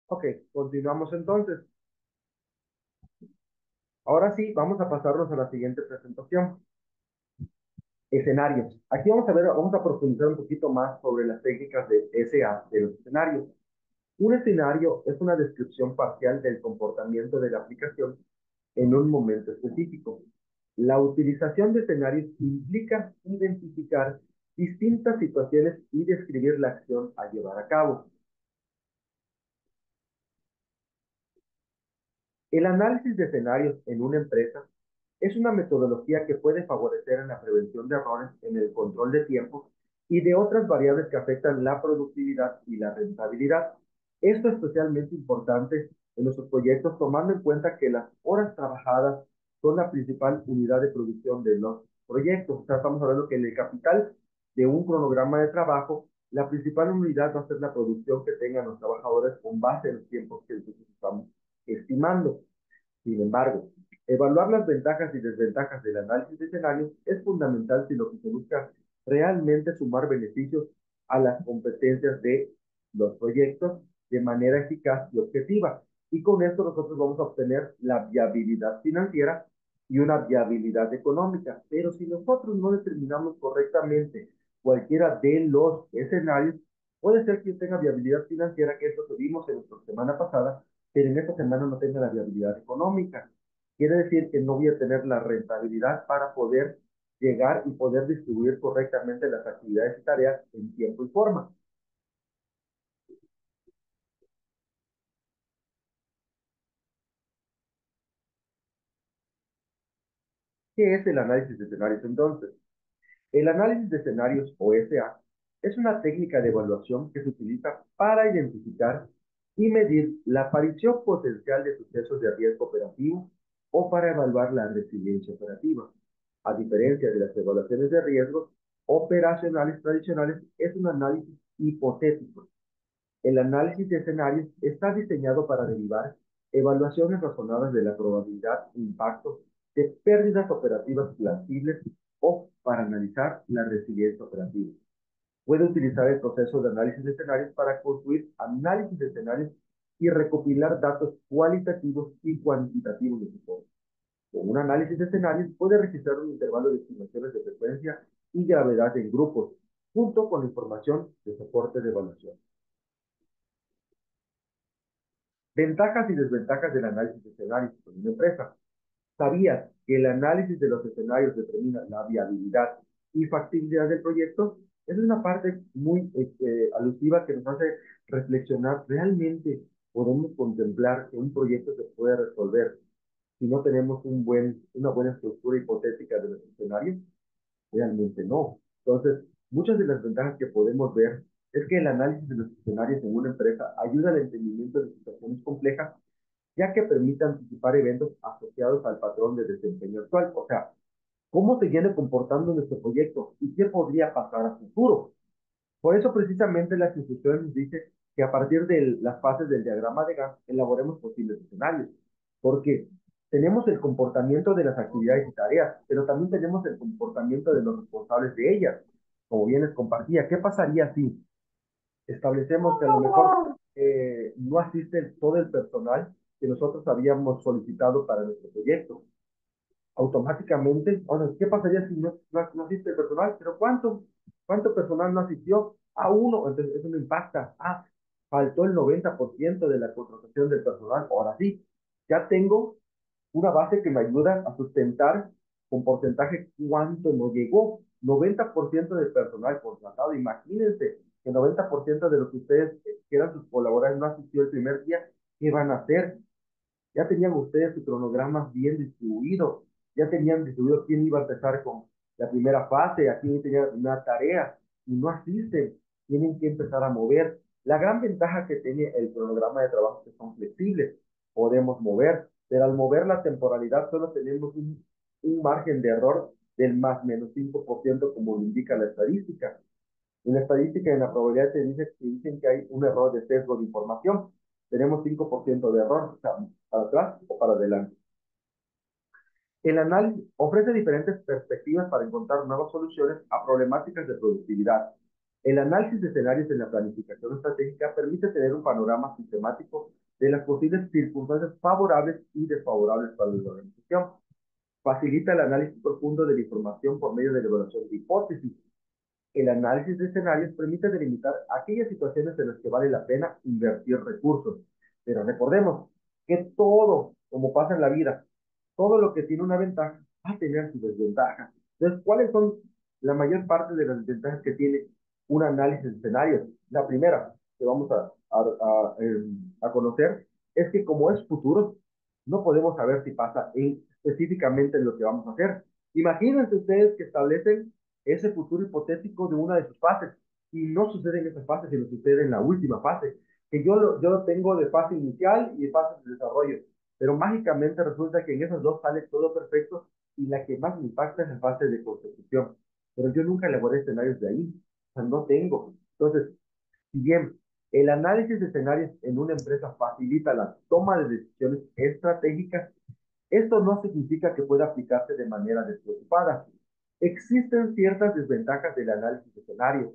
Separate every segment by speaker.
Speaker 1: Ok, continuamos entonces. Ahora sí, vamos a pasarnos a la siguiente presentación. Escenarios. Aquí vamos a ver, vamos a profundizar un poquito más sobre las técnicas de SA, de los escenarios. Un escenario es una descripción parcial del comportamiento de la aplicación en un momento específico. La utilización de escenarios implica identificar distintas situaciones y describir la acción a llevar a cabo. El análisis de escenarios en una empresa es una metodología que puede favorecer en la prevención de errores en el control de tiempo y de otras variables que afectan la productividad y la rentabilidad. Esto es especialmente importante en nuestros proyectos, tomando en cuenta que las horas trabajadas son la principal unidad de producción de los proyectos. O sea, estamos hablando que en el capital de un cronograma de trabajo, la principal unidad va a ser la producción que tengan los trabajadores con base en los tiempos que nosotros estamos estimando. Sin embargo, evaluar las ventajas y desventajas del análisis de escenarios es fundamental si lo que se busca realmente sumar beneficios a las competencias de los proyectos de manera eficaz y objetiva. Y con esto nosotros vamos a obtener la viabilidad financiera y una viabilidad económica. Pero si nosotros no determinamos correctamente cualquiera de los escenarios, puede ser que tenga viabilidad financiera, que es lo que vimos en nuestra semana pasada, pero en esta semana no tenga la viabilidad económica. Quiere decir que no voy a tener la rentabilidad para poder llegar y poder distribuir correctamente las actividades y tareas en tiempo y forma. ¿Qué es el análisis de escenarios entonces? El análisis de escenarios o SA es una técnica de evaluación que se utiliza para identificar y medir la aparición potencial de sucesos de riesgo operativo o para evaluar la resiliencia operativa. A diferencia de las evaluaciones de riesgos operacionales tradicionales, es un análisis hipotético. El análisis de escenarios está diseñado para derivar evaluaciones razonadas de la probabilidad e impacto de pérdidas operativas plausibles o para analizar la resiliencia operativa. Puede utilizar el proceso de análisis de escenarios para construir análisis de escenarios y recopilar datos cualitativos y cuantitativos de su forma. Con un análisis de escenarios puede registrar un intervalo de estimaciones de frecuencia y gravedad en grupos, junto con la información de soporte de evaluación. Ventajas y desventajas del análisis de escenarios en una empresa. ¿Sabías que el análisis de los escenarios determina la viabilidad y factibilidad del proyecto? Esa es una parte muy alusiva que nos hace reflexionar. ¿Realmente podemos contemplar que un proyecto se puede resolver si no tenemos una buena estructura hipotética de los escenarios? Realmente no. Entonces, muchas de las ventajas que podemos ver es que el análisis de los escenarios en una empresa ayuda al entendimiento de situaciones complejas, ya que permite anticipar eventos asociados al patrón de desempeño actual. O sea, cómo se viene comportando nuestro proyecto y qué podría pasar a futuro. Por eso, precisamente, las instituciones nos dicen que a partir de las fases del diagrama de Gantt elaboremos posibles escenarios, porque tenemos el comportamiento de las actividades y tareas, pero también tenemos el comportamiento de los responsables de ellas, como bien les compartía. ¿Qué pasaría si establecemos que a lo mejor no asiste todo el personal que nosotros habíamos solicitado para nuestro proyecto? Automáticamente, o sea, ¿qué pasaría si no asiste el personal? ¿Pero cuánto personal no asistió? A uno, entonces eso no impacta. Ah, faltó el 90% de la contratación del personal. Ahora sí, ya tengo una base que me ayuda a sustentar con porcentaje cuánto no llegó. 90% del personal contratado. Imagínense que 90% de lo que ustedes, que eran sus colaboradores, no asistió el primer día. ¿Qué van a hacer? Ya tenían ustedes su cronograma bien distribuido, ya tenían distribuido quién iba a empezar con la primera fase, a quién tenía una tarea, y no asisten, tienen que empezar a mover. La gran ventaja que tiene el cronograma de trabajo es que son flexibles, podemos mover, pero al mover la temporalidad solo tenemos un margen de error del más menos 5% como lo indica la estadística. En la estadística, en la probabilidad dicen que hay un error de sesgo de información. Tenemos 5% de error, o sea, para atrás o para adelante. El análisis ofrece diferentes perspectivas para encontrar nuevas soluciones a problemáticas de productividad. El análisis de escenarios en la planificación estratégica permite tener un panorama sistemático de las posibles circunstancias favorables y desfavorables para la organización. Facilita el análisis profundo de la información por medio de la evaluación de hipótesis. El análisis de escenarios permite delimitar aquellas situaciones en las que vale la pena invertir recursos. Pero recordemos que todo, como pasa en la vida, todo lo que tiene una ventaja va a tener sus desventajas. Entonces, ¿cuáles son la mayor parte de las desventajas que tiene un análisis de escenarios? La primera que vamos a conocer es que como es futuro, no podemos saber si pasa específicamente en lo que vamos a hacer. Imagínense ustedes que establecen ese futuro hipotético de una de sus fases y no sucede en esa fase, sino sucede en la última fase, que yo lo tengo de fase inicial y de fase de desarrollo, pero mágicamente resulta que en esas dos sale todo perfecto y la que más me impacta es la fase de consecución. Pero yo nunca elaboré escenarios de ahí, o sea, no tengo. Entonces, si bien el análisis de escenarios en una empresa facilita la toma de decisiones estratégicas, esto no significa que pueda aplicarse de manera despreocupada. Existen ciertas desventajas del análisis de escenarios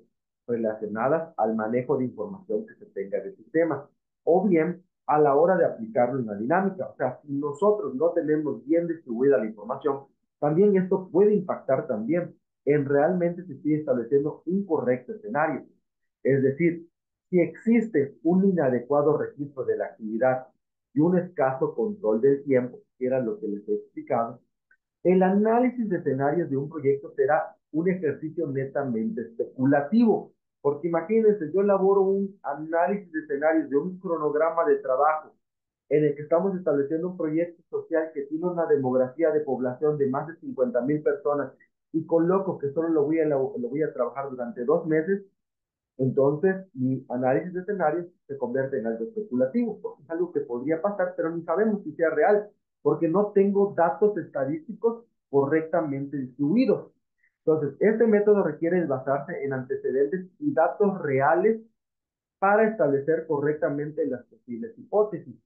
Speaker 1: relacionadas al manejo de información que se tenga del sistema, o bien a la hora de aplicarlo en la dinámica. O sea, si nosotros no tenemos bien distribuida la información, también esto puede impactar también en realmente si estoy estableciendo un correcto escenario. Es decir, si existe un inadecuado registro de la actividad y un escaso control del tiempo, que era lo que les he explicado, el análisis de escenarios de un proyecto será un ejercicio netamente especulativo, porque imagínense, yo elaboro un análisis de escenarios de un cronograma de trabajo en el que estamos estableciendo un proyecto social que tiene una demografía de población de más de 50,000 personas y coloco que solo lo voy a trabajar durante 2 meses. Entonces, mi análisis de escenarios se convierte en algo especulativo, porque es algo que podría pasar, pero ni sabemos si sea real, porque no tengo datos estadísticos correctamente distribuidos. Entonces, este método requiere basarse en antecedentes y datos reales para establecer correctamente las posibles hipótesis.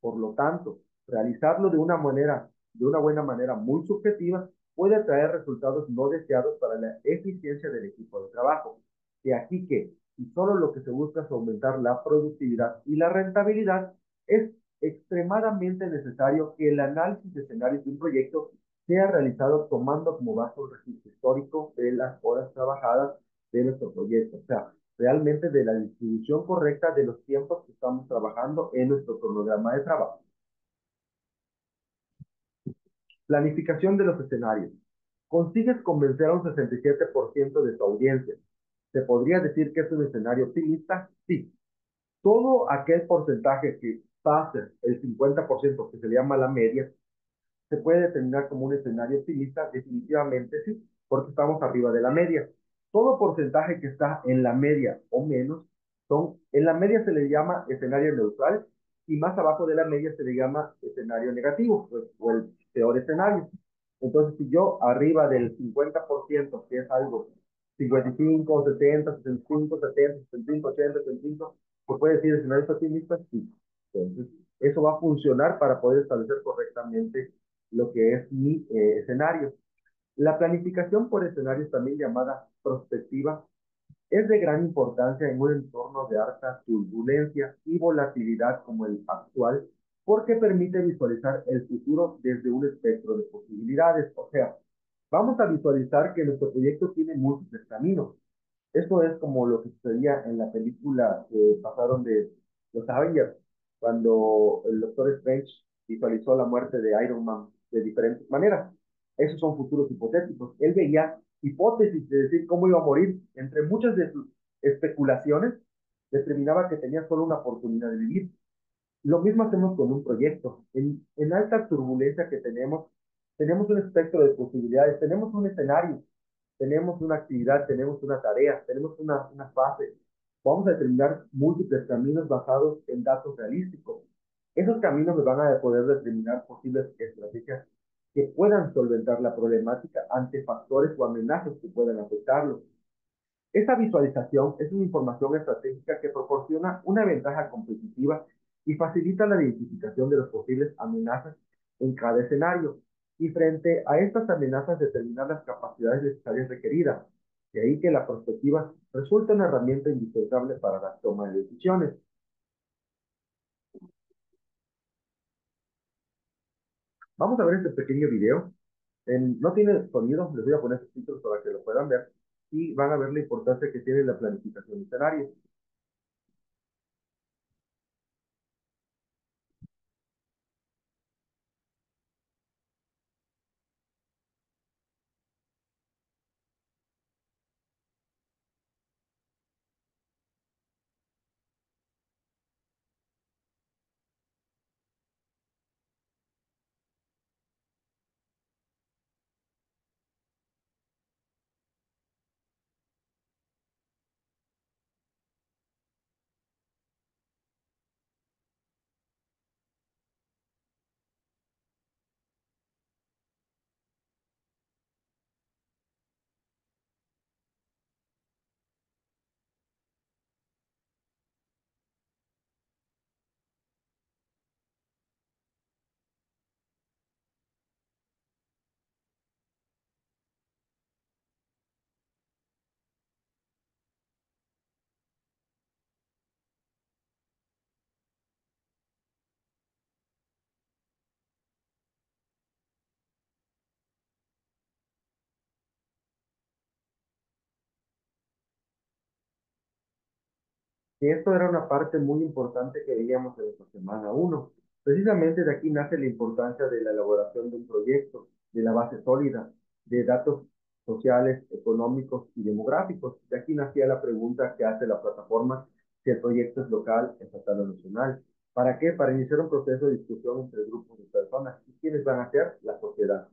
Speaker 1: Por lo tanto, realizarlo de una buena manera muy subjetiva puede traer resultados no deseados para la eficiencia del equipo de trabajo. De aquí que, si solo lo que se busca es aumentar la productividad y la rentabilidad, es extremadamente necesario que el análisis de escenarios de un proyecto sea realizado tomando como base un registro histórico de las horas trabajadas de nuestro proyecto. O sea, realmente de la distribución correcta de los tiempos que estamos trabajando en nuestro cronograma de trabajo. Planificación de los escenarios. Consigues convencer a un 67% de tu audiencia. ¿Se podría decir que es un escenario optimista? Sí. Todo aquel porcentaje que pase el 50% que se le llama la media, se puede determinar como un escenario optimista, definitivamente sí, porque estamos arriba de la media. Todo porcentaje que está en la media o menos, en la media se le llama escenario neutral y más abajo de la media se le llama escenario negativo, pues, o el peor escenario. Entonces, si yo arriba del 50%, que es algo 55, 70, 65, 70, 75, 80, 75, ¿se puede decir escenarios optimistas? Sí. Entonces, eso va a funcionar para poder establecer correctamente lo que es mi escenario. La planificación por escenarios, también llamada prospectiva, es de gran importancia en un entorno de alta turbulencia y volatilidad como el actual, porque permite visualizar el futuro desde un espectro de posibilidades. O sea, vamos a visualizar que nuestro proyecto tiene múltiples caminos. Esto es como lo que sucedía en la película que pasaron de los Avengers, cuando el Doctor Strange visualizó la muerte de Iron Man de diferentes maneras. Esos son futuros hipotéticos. Él veía hipótesis de decir cómo iba a morir. Entre muchas de sus especulaciones, determinaba que tenía solo una oportunidad de vivir. Lo mismo hacemos con un proyecto. En alta turbulencia que tenemos un espectro de posibilidades, tenemos un escenario, tenemos una actividad, tenemos una tarea, tenemos una fase. Vamos a determinar múltiples caminos basados en datos realísticos. Esos caminos me van a poder determinar posibles estrategias que puedan solventar la problemática ante factores o amenazas que puedan afectarlo. Esta visualización es una información estratégica que proporciona una ventaja competitiva y facilita la identificación de las posibles amenazas en cada escenario, y frente a estas amenazas determinar las capacidades necesarias requeridas. De ahí que la perspectiva resulta una herramienta indispensable para la toma de decisiones. Vamos a ver este pequeño video. No tiene sonido, les voy a poner subtítulos para que lo puedan ver y van a ver la importancia que tiene la planificación de escenarios. Y esto era una parte muy importante que veíamos en esta semana uno. Precisamente de aquí nace la importancia de la elaboración de un proyecto, de la base sólida, de datos sociales, económicos y demográficos. De aquí nacía la pregunta que hace la plataforma si el proyecto es local, estatal o nacional. ¿Para qué? Para iniciar un proceso de discusión entre grupos de personas. ¿Y quiénes van a ser? La sociedad.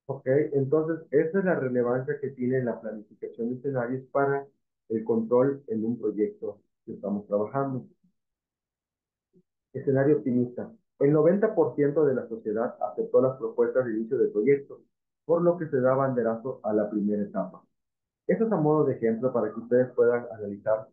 Speaker 1: Ok, entonces esa es la relevancia que tiene la planificación de escenarios para el control en un proyecto que estamos trabajando. Escenario optimista. El 90% de la sociedad aceptó las propuestas de inicio del proyecto, por lo que se da banderazo a la primera etapa. Esto es a modo de ejemplo para que ustedes puedan analizar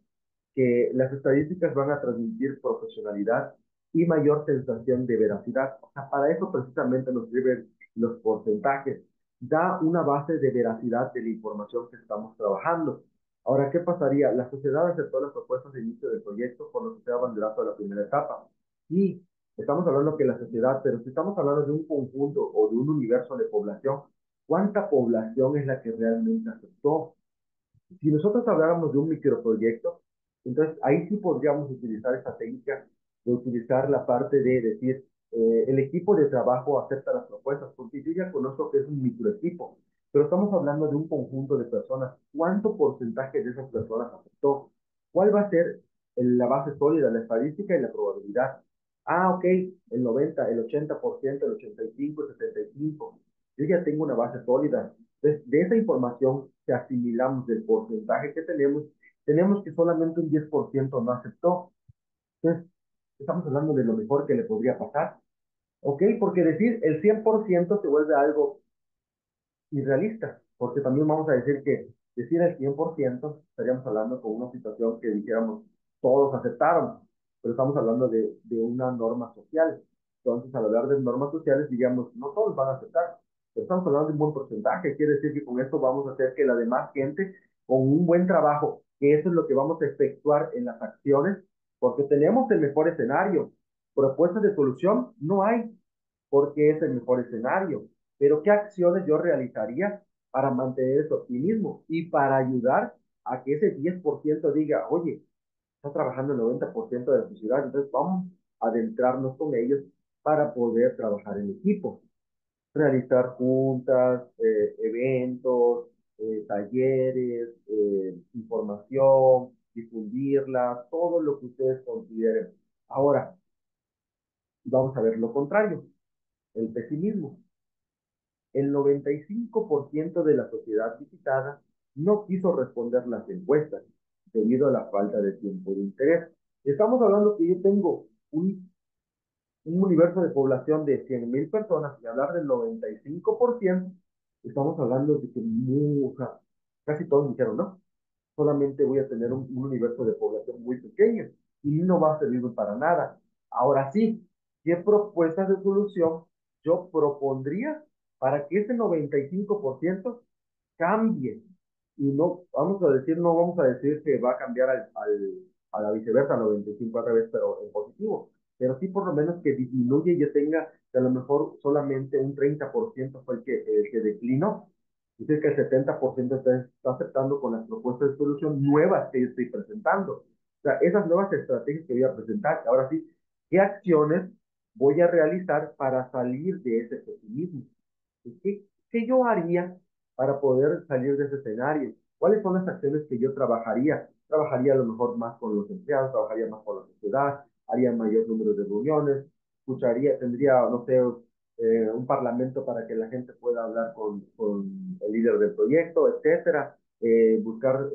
Speaker 1: que las estadísticas van a transmitir profesionalidad y mayor sensación de veracidad. O sea, para eso precisamente nos sirven los porcentajes. Da una base de veracidad de la información que estamos trabajando. Ahora, ¿qué pasaría? La sociedad aceptó las propuestas de inicio del proyecto, por lo que se da banderazo a la primera etapa. Y estamos hablando que la sociedad, pero si estamos hablando de un conjunto o de un universo de población, ¿cuánta población es la que realmente aceptó? Si nosotros habláramos de un microproyecto, entonces ahí sí podríamos utilizar esta técnica de utilizar la parte de decir, el equipo de trabajo acepta las propuestas, porque yo ya conozco que es un microequipo, pero estamos hablando de un conjunto de personas. ¿Cuánto porcentaje de esas personas aceptó? ¿Cuál va a ser la base sólida, la estadística y la probabilidad? Ah, ok, el 90, el 80%, el 85, el 75. Yo ya tengo una base sólida. Entonces, de esa información que asimilamos del porcentaje que tenemos que solamente un 10% no aceptó. Entonces, estamos hablando de lo mejor que le podría pasar. ¿Ok? Porque decir el 100% se vuelve algo irrealista, porque también vamos a decir que decir el 100% estaríamos hablando con una situación que dijéramos todos aceptaron, pero estamos hablando de una norma social. Entonces, al hablar de normas sociales, digamos, no todos van a aceptar, pero estamos hablando de un buen porcentaje, quiere decir que con esto vamos a hacer que la demás gente, con un buen trabajo, que eso es lo que vamos a efectuar en las acciones, porque tenemos el mejor escenario. Propuestas de solución no hay, porque es el mejor escenario. Pero ¿qué acciones yo realizaría para mantener ese optimismo y para ayudar a que ese 10% diga, oye, está trabajando el 90% de la sociedad, entonces vamos a adentrarnos con ellos para poder trabajar en equipo, realizar juntas, eventos, talleres, información, difundirla, todo lo que ustedes consideren. Ahora, vamos a ver lo contrario, el pesimismo. El 95% de la sociedad visitada no quiso responder las encuestas debido a la falta de tiempo de interés. Estamos hablando que yo tengo un universo de población de 100.000 personas y hablar del 95%, estamos hablando de que o sea, casi todos dijeron no, solamente voy a tener un universo de población muy pequeño y no va a servir para nada. Ahora sí, ¿qué propuestas de solución yo propondría para que ese 95% cambie? Y no, vamos a decir, no vamos a decir que va a cambiar a la viceversa, al 95 al revés, pero en positivo. Pero sí por lo menos que disminuye y yo tenga que a lo mejor solamente un 30% fue el que declinó. Dice que el 70% está aceptando con las propuestas de solución nuevas que yo estoy presentando. O sea, esas nuevas estrategias que voy a presentar. Ahora sí, ¿qué acciones voy a realizar para salir de ese pesimismo? ¿Qué yo haría para poder salir de ese escenario? ¿Cuáles son las acciones que yo trabajaría? Trabajaría a lo mejor más con los empleados, trabajaría más con la sociedad, haría mayor número de reuniones, escucharía, tendría, no sé, un parlamento para que la gente pueda hablar con el líder del proyecto, etcétera, buscar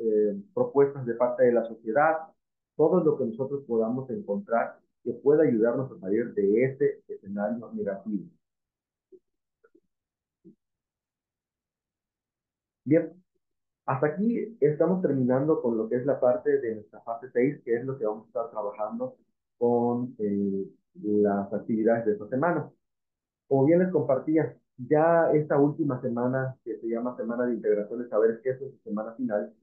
Speaker 1: propuestas de parte de la sociedad, todo lo que nosotros podamos encontrar que pueda ayudarnos a salir de ese escenario negativo. Bien, hasta aquí estamos terminando con lo que es la parte de nuestra fase 6, que es lo que vamos a estar trabajando con las actividades de esta semana. Como bien les compartía, ya esta última semana, que se llama Semana de Integración de Saberes, que es su semana final,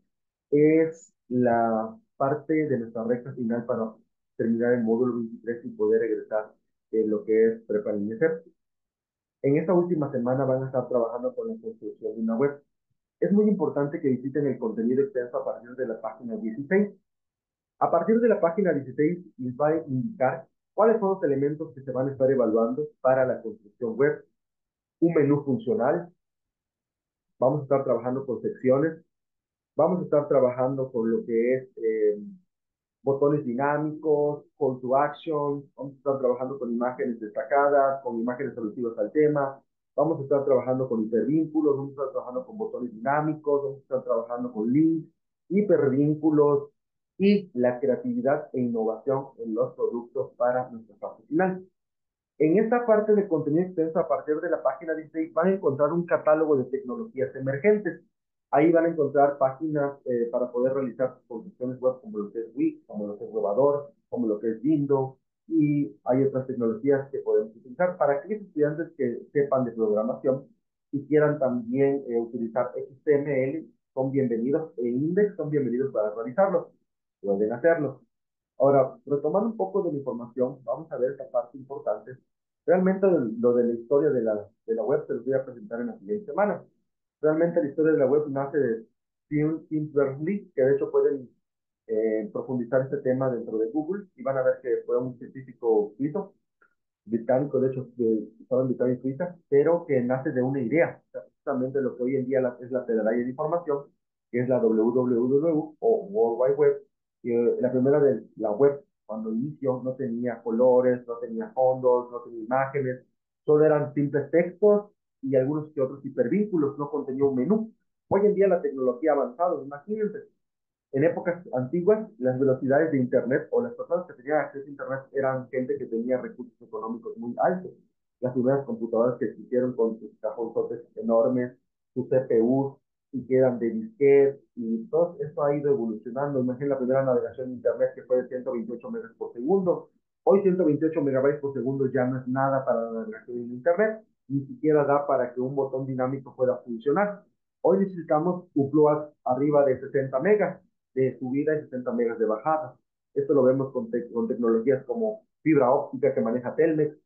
Speaker 1: es la parte de nuestra recta final para terminar el módulo 23 y poder egresar de lo que es Prepa INESEP. En esta última semana van a estar trabajando con la construcción de una web. Es muy importante que visiten el contenido extenso a partir de la página 16. A partir de la página 16 les va a indicar cuáles son los elementos que se van a estar evaluando para la construcción web. Un menú funcional, vamos a estar trabajando con secciones, vamos a estar trabajando con lo que es botones dinámicos, call to action, vamos a estar trabajando con imágenes destacadas, con imágenes alusivas al tema, vamos a estar trabajando con hipervínculos, vamos a estar trabajando con botones dinámicos, vamos a estar trabajando con links, hipervínculos y la creatividad e innovación en los productos para nuestra fase final. En esta parte de contenido extenso, a partir de la página 16, van a encontrar un catálogo de tecnologías emergentes. Ahí van a encontrar páginas para poder realizar construcciones web como lo que es Wix, como lo que es Webador, como lo que es Windows, y hay otras tecnologías que podemos utilizar para aquellos estudiantes que sepan de programación y quieran también utilizar XML, son bienvenidos, e Index son bienvenidos para realizarlo, pueden hacerlo. Ahora, retomando un poco de la información, vamos a ver esta parte importante. Realmente lo de la historia de la web se los voy a presentar en la siguiente semana. Realmente la historia de la web nace de Tim Berners-Lee, que de hecho pueden profundizar este tema dentro de Google y van a ver que fue un científico suizo británico, de hecho, estaba invitado en Suiza, pero que nace de una idea, o sea, justamente lo que hoy en día es la Federalia de Información, que es la WWW o World Wide Web, que la primera de la web, cuando inició, no tenía colores, no tenía fondos, no tenía imágenes, solo eran simples textos y algunos que otros hipervínculos, no contenía un menú. Hoy en día la tecnología ha avanzado, imagínense, en épocas antiguas, las velocidades de Internet o las personas que tenían acceso a Internet eran gente que tenía recursos económicos muy altos. Las primeras computadoras que existieron con sus cajonzotes enormes, sus CPU y que eran de disquete y todo esto ha ido evolucionando. Imaginen la primera navegación de Internet que fue de 128 megas por segundo. Hoy 128 megabytes por segundo ya no es nada para la navegación en Internet, ni siquiera da para que un botón dinámico pueda funcionar. Hoy necesitamos uploads arriba de 60 megas de subida y 60 megas de bajada. Esto lo vemos con tecnologías como fibra óptica que maneja Telmex,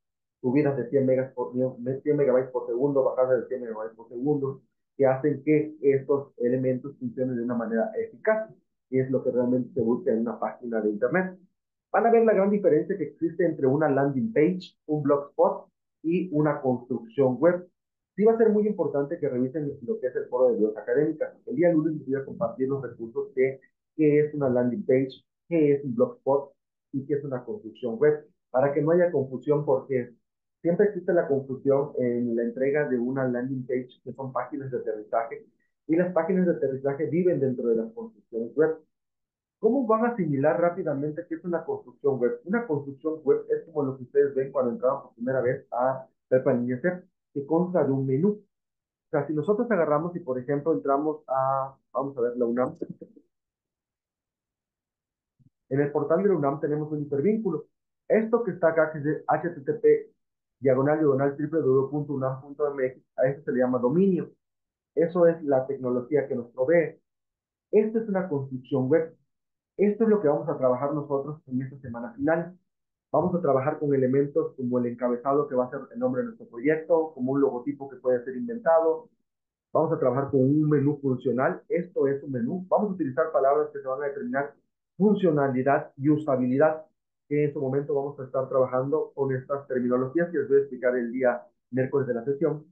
Speaker 1: subidas de 100 megabytes por segundo, bajadas de 100 megabytes por segundo. que hacen que estos elementos funcionen de una manera eficaz, y es lo que realmente se busca en una página de Internet. Van a ver la gran diferencia que existe entre una landing page, un blogspot y una construcción web. Sí va a ser muy importante que revisen lo que es el foro de Bios Académicas. El día lunes les voy a compartir los recursos de qué es una landing page, qué es un blogspot y qué es una construcción web, para que no haya confusión, porque siempre existe la confusión en la entrega de una landing page, que son páginas de aterrizaje, y las páginas de aterrizaje viven dentro de las construcciones web. ¿Cómo van a asimilar rápidamente qué es una construcción web? Una construcción web es como lo que ustedes ven cuando entraban por primera vez a Prepanimecer, que consta de un menú. O sea, si nosotros agarramos y, por ejemplo, entramos a, vamos a ver, la UNAM, en el portal de la UNAM tenemos un hipervínculo. Esto que está acá, que es de http www.unam.mx, a eso se le llama dominio. Eso es la tecnología que nos provee. Esta es una construcción web. Esto es lo que vamos a trabajar nosotros en esta semana final. Vamos a trabajar con elementos como el encabezado, que va a ser el nombre de nuestro proyecto, como un logotipo que puede ser inventado. Vamos a trabajar con un menú funcional. Esto es un menú. Vamos a utilizar palabras que se van a determinar funcionalidad y usabilidad, que en su momento vamos a estar trabajando con estas terminologías que les voy a explicar el día miércoles de la sesión.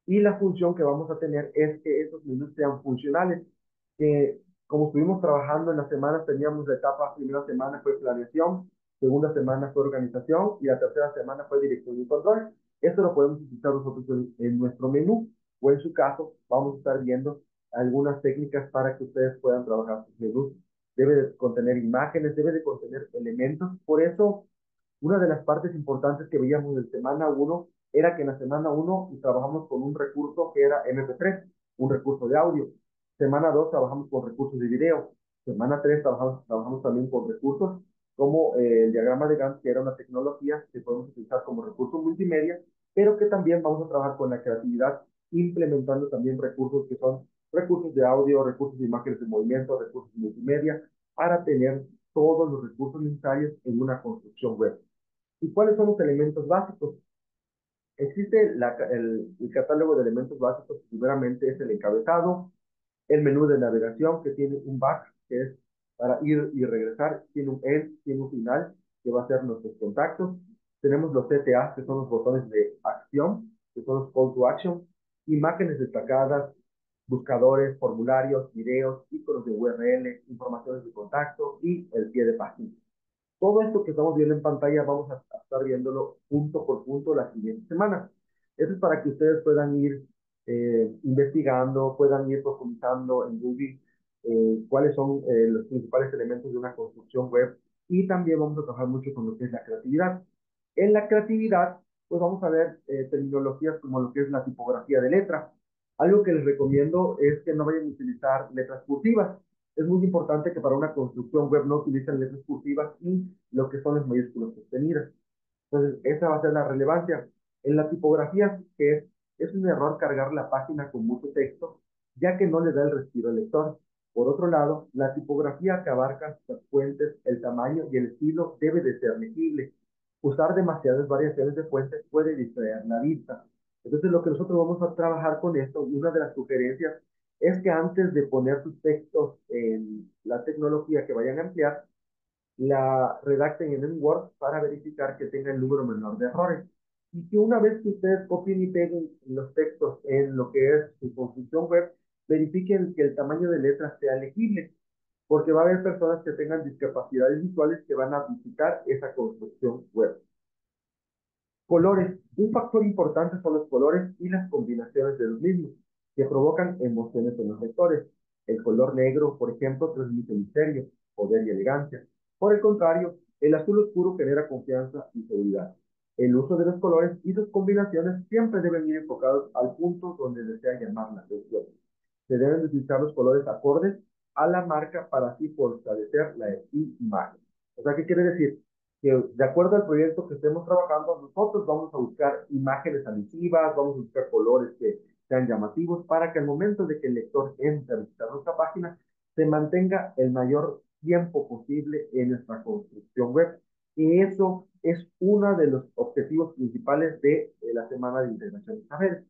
Speaker 1: Y la función que vamos a tener es que esos menús sean funcionales. Como estuvimos trabajando en las semanas, teníamos la etapa, primera semana fue planeación, segunda semana fue organización y la tercera semana fue dirección y control. Esto lo podemos utilizar nosotros en nuestro menú, o en su caso vamos a estar viendo algunas técnicas para que ustedes puedan trabajar sus menús. Debe de contener imágenes, debe de contener elementos. Por eso, una de las partes importantes que veíamos en semana uno era que en la semana uno trabajamos con un recurso que era MP3, un recurso de audio. Semana 2 trabajamos con recursos de video. Semana 3 trabajamos también con recursos como el diagrama de Gantt, que era una tecnología que podemos utilizar como recurso multimedia, pero que también vamos a trabajar con la creatividad, implementando también recursos que son recursos de audio, recursos de imágenes de movimiento, recursos multimedia, para tener todos los recursos necesarios en una construcción web. ¿Y cuáles son los elementos básicos? Existe el catálogo de elementos básicos, que primeramente es el encabezado, el menú de navegación, que tiene un back, que es para ir y regresar, tiene un end, tiene un final, que va a ser nuestros contactos. Tenemos los CTA, que son los botones de acción, que son los call to action, imágenes destacadas, buscadores, formularios, videos, iconos de URL, informaciones de contacto y el pie de página. Todo esto que estamos viendo en pantalla vamos a estar viéndolo punto por punto la siguiente semana. Eso es para que ustedes puedan ir investigando, puedan ir profundizando en Google cuáles son los principales elementos de una construcción web, y también vamos a trabajar mucho con lo que es la creatividad. En la creatividad, pues vamos a ver terminologías como lo que es la tipografía de letra. Algo que les recomiendo es que no vayan a utilizar letras cursivas. Es muy importante que para una construcción web no utilicen letras cursivas y lo que son las mayúsculas sostenidas. Entonces, esa va a ser la relevancia. En la tipografía, es un error cargar la página con mucho texto, ya que no le da el respiro al lector. Por otro lado, la tipografía que abarca las fuentes, el tamaño y el estilo debe de ser legible. Usar demasiadas variaciones de fuentes puede distraer la vista. Entonces, lo que nosotros vamos a trabajar con esto, una de las sugerencias, es que antes de poner sus textos en la tecnología que vayan a emplear, la redacten en un Word para verificar que tenga el número menor de errores. Y que una vez que ustedes copien y peguen los textos en lo que es su construcción web, verifiquen que el tamaño de letras sea legible, porque va a haber personas que tengan discapacidades visuales que van a visitar esa construcción web. Colores. Un factor importante son los colores y las combinaciones de los mismos, que provocan emociones en los lectores. El color negro, por ejemplo, transmite misterio, poder y elegancia. Por el contrario, el azul oscuro genera confianza y seguridad. El uso de los colores y sus combinaciones siempre deben ir enfocados al punto donde desea llamar la atención. Se deben utilizar los colores acordes a la marca para así fortalecer la imagen. O sea, ¿qué quiere decir? Que de acuerdo al proyecto que estemos trabajando, nosotros vamos a buscar imágenes alusivas, vamos a buscar colores que sean llamativos, para que al momento de que el lector entre a visitar nuestra página, se mantenga el mayor tiempo posible en nuestra construcción web. Y eso es uno de los objetivos principales de la semana de integración de saberes.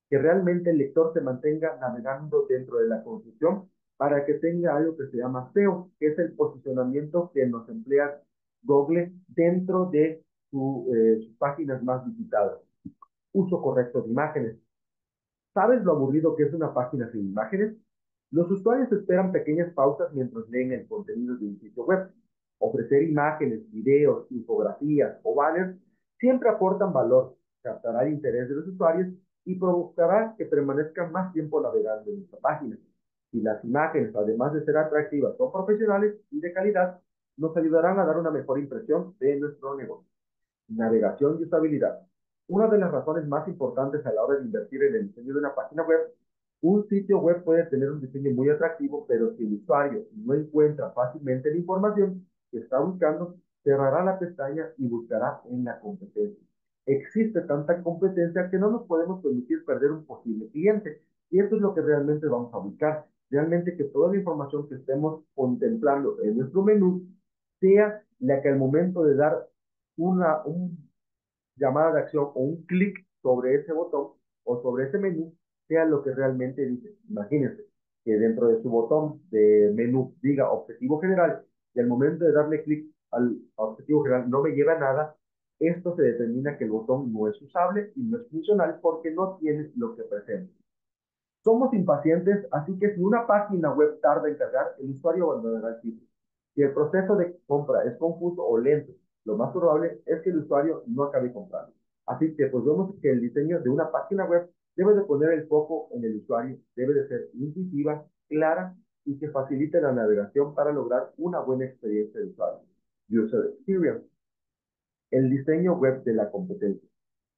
Speaker 1: que realmente el lector se mantenga navegando dentro de la construcción para que tenga algo que se llama SEO, que es el posicionamiento que nos emplea Google dentro de sus páginas más visitadas. Uso correcto de imágenes. ¿Sabes lo aburrido que es una página sin imágenes? Los usuarios esperan pequeñas pausas mientras leen el contenido de un sitio web. Ofrecer imágenes, videos, infografías o banners siempre aportan valor, captará el interés de los usuarios y provocará que permanezcan más tiempo navegando en nuestra página. Si las imágenes, además de ser atractivas, son profesionales y de calidad, nos ayudarán a dar una mejor impresión de nuestro negocio. Navegación y usabilidad. Una de las razones más importantes a la hora de invertir en el diseño de una página web, un sitio web puede tener un diseño muy atractivo, pero si el usuario no encuentra fácilmente la información que está buscando, cerrará la pestaña y buscará en la competencia. Existe tanta competencia que no nos podemos permitir perder un posible cliente. Y esto es lo que realmente vamos a buscar. Realmente que toda la información que estemos contemplando en nuestro menú sea la que al momento de dar una llamada de acción o un clic sobre ese botón o sobre ese menú sea lo que realmente dice. Imagínense que dentro de su botón de menú diga objetivo general y al momento de darle clic al objetivo general no me lleva a nada, esto se determina que el botón no es usable y no es funcional porque no tiene lo que presenta. Somos impacientes, así que si una página web tarda en cargar, el usuario abandonará el sitio. Si el proceso de compra es confuso o lento, lo más probable es que el usuario no acabe comprando. Así que pues vemos que el diseño de una página web debe de poner el foco en el usuario, debe de ser intuitiva, clara y que facilite la navegación para lograr una buena experiencia de usuario. User Experience. El diseño web de la competencia.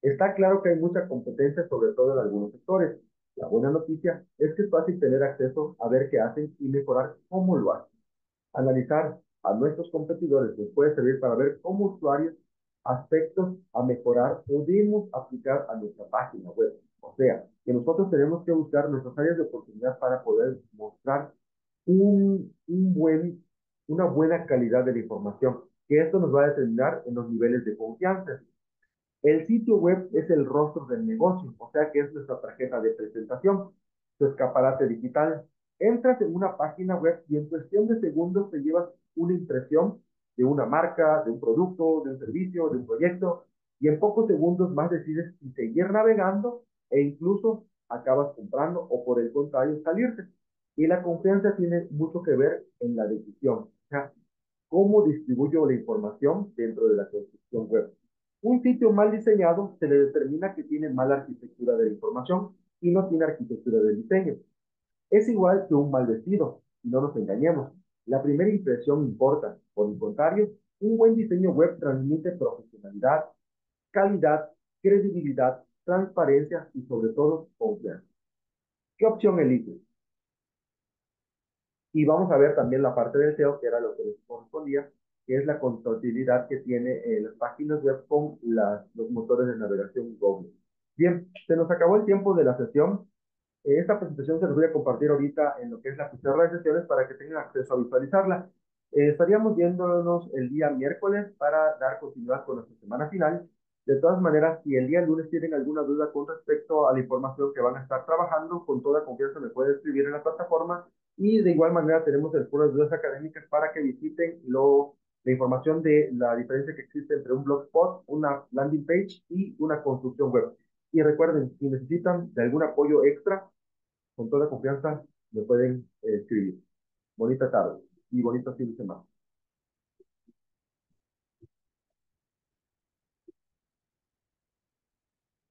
Speaker 1: Está claro que hay mucha competencia, sobre todo en algunos sectores. La buena noticia es que es fácil tener acceso a ver qué hacen y mejorar cómo lo hacen. Analizar a nuestros competidores nos puede servir para ver como usuarios aspectos a mejorar podemos aplicar a nuestra página web. O sea, que nosotros tenemos que buscar nuestras áreas de oportunidad para poder mostrar un una buena calidad de la información, que esto nos va a determinar en los niveles de confianza. El sitio web es el rostro del negocio, o sea que es nuestra tarjeta de presentación, tu escaparate digital. Entras en una página web y en cuestión de segundos te llevas una impresión de una marca, de un producto, de un servicio, de un proyecto, y en pocos segundos más decides si seguir navegando e incluso acabas comprando o por el contrario salirte. Y la confianza tiene mucho que ver en la decisión, o sea, cómo distribuyo la información dentro de la construcción web. Un sitio mal diseñado se le determina que tiene mala arquitectura de la información y no tiene arquitectura del diseño. Es igual que un mal vestido, no nos engañemos. La primera impresión importa. Por el contrario, un buen diseño web transmite profesionalidad, calidad, credibilidad, transparencia y sobre todo confianza. ¿Qué opción eliges? Y vamos a ver también la parte del SEO, que era lo que les correspondía, que es la compatibilidad que tiene las páginas web con los motores de navegación Google. Bien, se nos acabó el tiempo de la sesión. Esta presentación se los voy a compartir ahorita en lo que es la pizarra de sesiones para que tengan acceso a visualizarla. Estaríamos viéndonos el día miércoles para dar continuidad con nuestra semana final. De todas maneras, si el día lunes tienen alguna duda con respecto a la información que van a estar trabajando, con toda confianza me pueden escribir en la plataforma y de igual manera tenemos el foro de dudas académicas para que visiten la información de la diferencia que existe entre un blogspot, una landing page y una construcción web. Y recuerden, si necesitan de algún apoyo extra, con toda confianza me pueden escribir. Bonita tarde y bonito fin de semana.